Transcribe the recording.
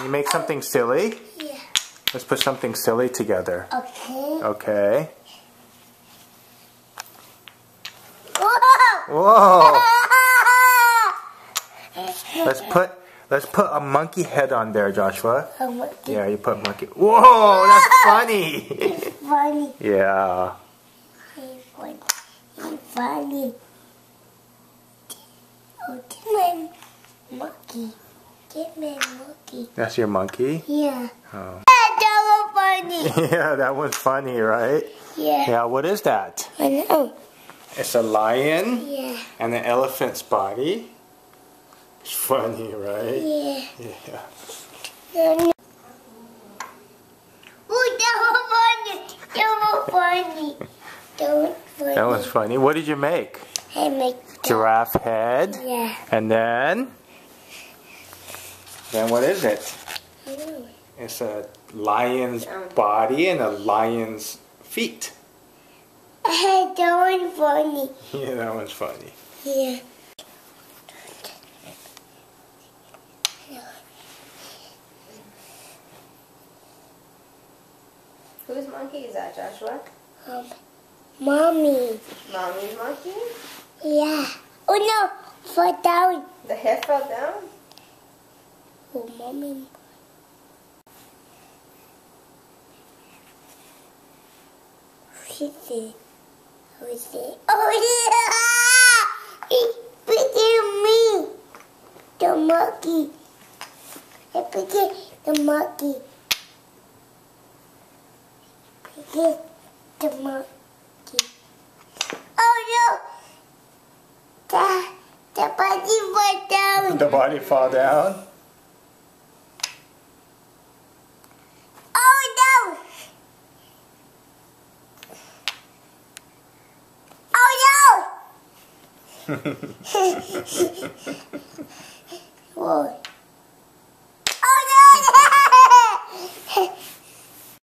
Can you make something silly? Yeah. Let's put something silly together. Okay. Okay. Whoa! Whoa! Let's put a monkey head on there, Joshua. A monkey. Yeah, you put monkey. Whoa, that's funny. It's funny. Yeah. It's funny. It's funny. Oh, give me a monkey. Give me a monkey. That's your monkey? Yeah. Oh. That was funny. Yeah, that was funny, right? Yeah. Yeah, what is that? I know. It's a lion Yeah. and an elephant's body. It's funny, right? Yeah. Yeah. Oh, that was funny. That was funny. That was funny. That was funny. What did you make? I make that. Giraffe head. Yeah. And then what is it? I know. It's a lion's body and a lion's feet. That was funny. Yeah, that one's funny. Yeah. Whose monkey is that, Joshua? Mommy. Mommy's monkey? Yeah. Oh no, fall down. The head fell down? Oh, mommy. Who's it? Who's it? Oh yeah! It's picking me. The monkey. It's picking the monkey. Picking the monkey. Oh no! The body fell down. The body fall down? Oh no! Oh no! Whoa.